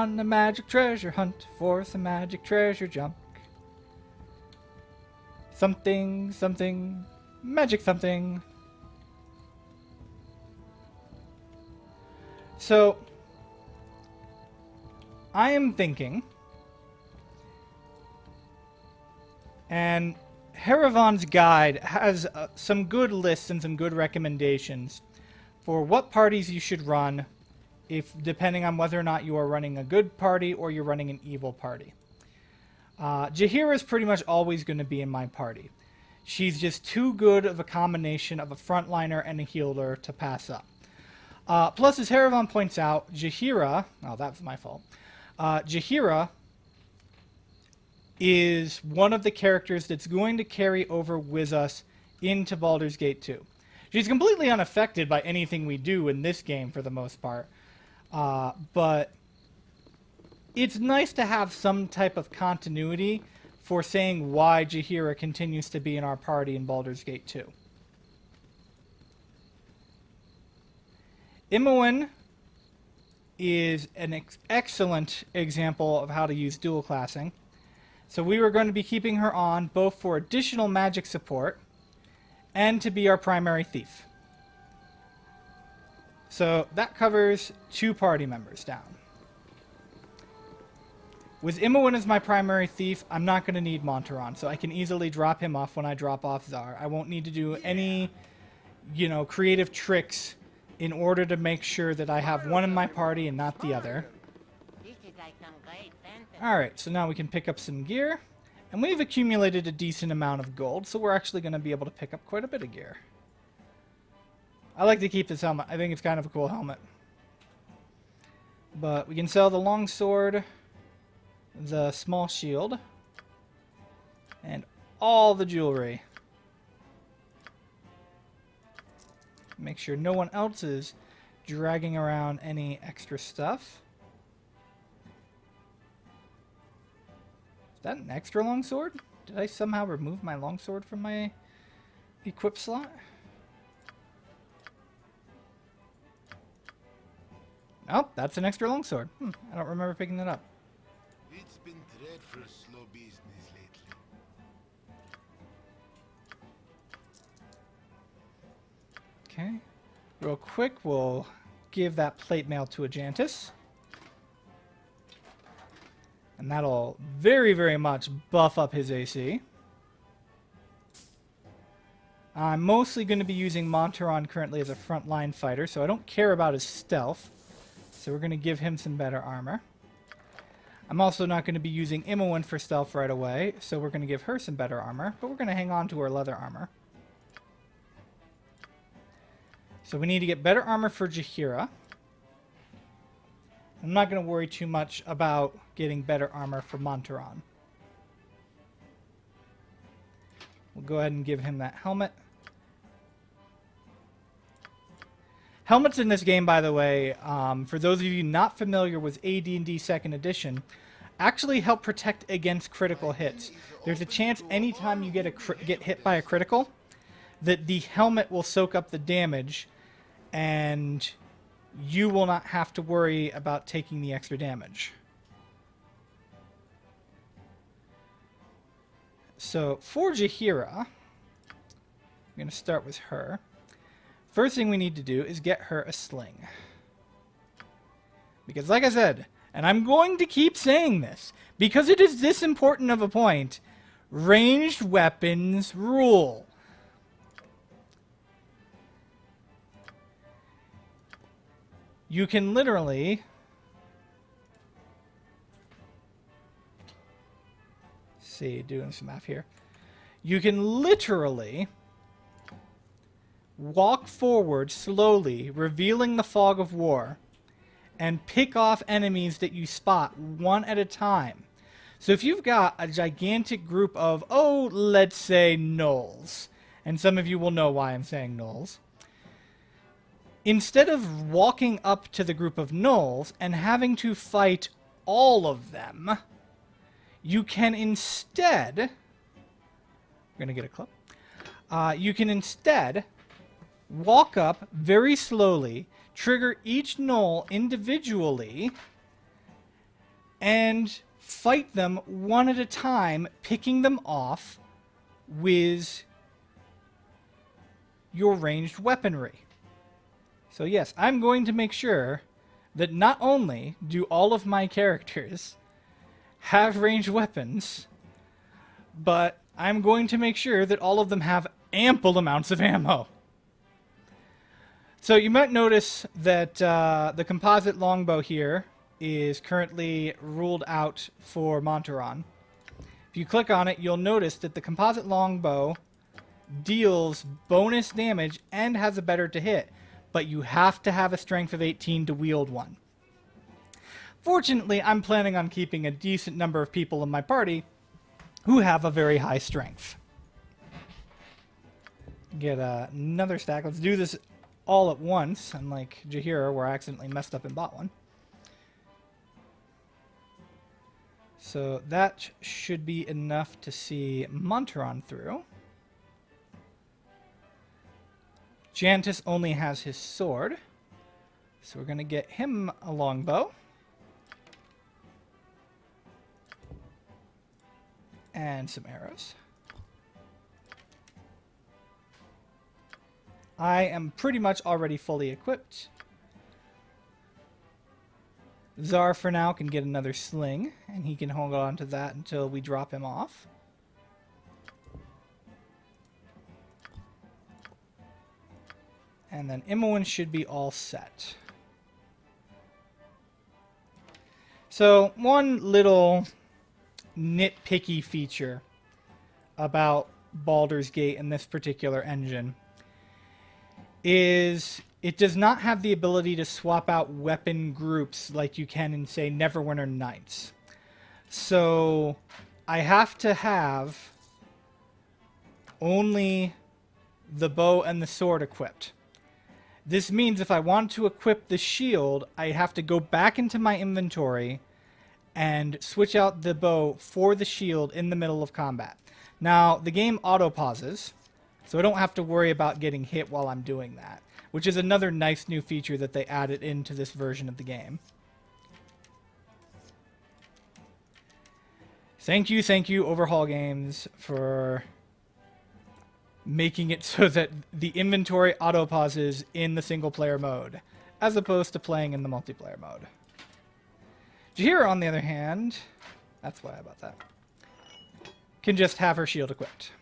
on a magic treasure hunt for some magic treasure junk. Something, something, magic something. So, I am thinking, and Haravan's guide has some good lists and some good recommendations for what parties you should run, if depending on whether or not you are running a good party or you're running an evil party. Jaheira is pretty much always going to be in my party. She's just too good of a combination of a frontliner and a healer to pass up. Plus, as Haravan points out, Jaheira... Oh, that was my fault. Jaheira is one of the characters that's going to carry over with us into Baldur's Gate 2. She's completely unaffected by anything we do in this game for the most part. But it's nice to have some type of continuity for saying why Jaheira continues to be in our party in Baldur's Gate 2. Imoen is an excellent example of how to use dual classing. So we were going to be keeping her on both for additional magic support and to be our primary thief. So that covers 2 party members down. With Imoen as my primary thief, I'm not going to need Montaron, so I can easily drop him off when I drop off Zar. I won't need to do any, creative tricks in order to make sure that I have one in my party and not the other. Alright, so now we can pick up some gear. And we've accumulated a decent amount of gold, so we're actually going to be able to pick up quite a bit of gear. I like to keep this helmet. I think it's kind of a cool helmet. But we can sell the longsword, the small shield, and all the jewelry. Make sure no one else is dragging around any extra stuff. Is that an extra longsword? Did I somehow remove my longsword from my equip slot? Nope, that's an extra longsword. I don't remember picking that up. It's been dreadful slow business lately. Okay. Real quick, we'll give that plate mail to Ajantis. And that'll very, very much buff up his AC. I'm mostly going to be using Montaron currently as a frontline fighter, so I don't care about his stealth. So we're going to give him some better armor. I'm also not going to be using Imoen for stealth right away, so we're going to give her some better armor, but we're going to hang on to her leather armor. So we need to get better armor for Jaheira. I'm not going to worry too much about getting better armor for Montaron. We'll go ahead and give him that helmet. Helmets in this game, by the way, for those of you not familiar with AD&D 2nd Edition, actually help protect against critical hits. There's a chance anytime you get hit by a critical, that the helmet will soak up the damage, and you will not have to worry about taking the extra damage. So, for Jaheira, I'm going to start with her. First thing we need to do is get her a sling. Because like I said, and I'm going to keep saying this, because it is this important of a point, ranged weapons rule. You can literally... see, doing some math here. You can literally walk forward slowly, revealing the fog of war, and pick off enemies that you spot one at a time. So if you've got a gigantic group of, let's say gnolls, and some of you will know why I'm saying gnolls, instead of walking up to the group of gnolls and having to fight all of them, you can instead... I'm going to get a clip. You can instead walk up very slowly, trigger each gnoll individually, and fight them one at a time, picking them off with your ranged weaponry. So yes, I'm going to make sure that not only do all of my characters have ranged weapons, but I'm going to make sure that all of them have ample amounts of ammo. So you might notice that the composite longbow here is currently ruled out for Montaron. If you click on it, you'll notice that the composite longbow deals bonus damage and has a better to hit, but you have to have a strength of 18 to wield one. Fortunately, I'm planning on keeping a decent number of people in my party who have a very high strength. Get another stack. Let's do this all at once, unlike Jaheira, where I accidentally messed up and bought one. So that should be enough to see Montaron through. Jantis only has his sword, so we're going to get him a longbow. And some arrows. I am pretty much already fully equipped. Zar for now can get another sling, and he can hold on to that until we drop him off. And then Imoen should be all set. So, one little nitpicky feature about Baldur's Gate in this particular engine is it does not have the ability to swap out weapon groups like you can in, say, Neverwinter Nights. So, I have to have only the bow and the sword equipped. This means if I want to equip the shield, I have to go back into my inventory and switch out the bow for the shield in the middle of combat. Now, the game auto-pauses, so I don't have to worry about getting hit while I'm doing that, which is another nice new feature that they added into this version of the game. Thank you, Overhaul Games, for making it so that the inventory auto-pauses in the single-player mode, as opposed to playing in the multiplayer mode. Jaheira, on the other hand, that's why I bought that, can just have her shield equipped.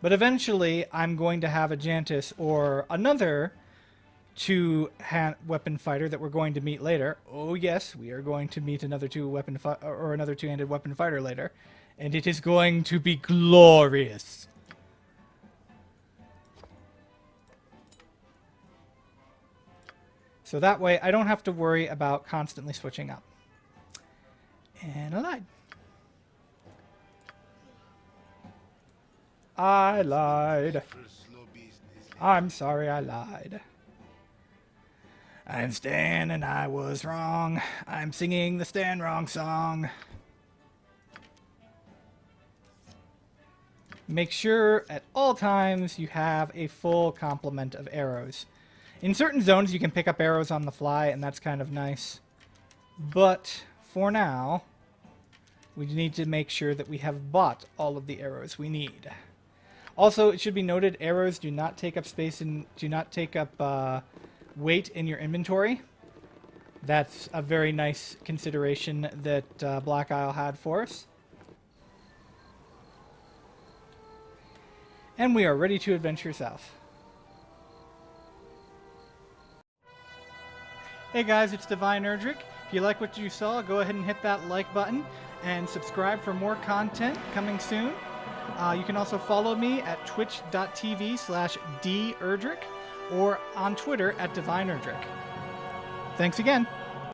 But eventually, I'm going to have a Jantis or another two-weapon fighter that we're going to meet later. Oh yes, we are going to meet another another two-handed weapon fighter later, and it is going to be glorious. So that way, I don't have to worry about constantly switching up. And I lied. I lied. I'm sorry I lied. I'm Stan and I was wrong. I'm singing the Stan Wrong song. Make sure at all times you have a full complement of arrows. In certain zones you can pick up arrows on the fly and that's kind of nice. But for now, we need to make sure that we have bought all of the arrows we need. Also, it should be noted, arrows do not take up space and do not take up weight in your inventory. That's a very nice consideration that Black Isle had for us. And we are ready to adventure south. Hey guys, it's Divine Erdrick. If you like what you saw, go ahead and hit that like button and subscribe for more content coming soon. You can also follow me at twitch.tv/derdrick or on Twitter at Divine Erdrick. Thanks again.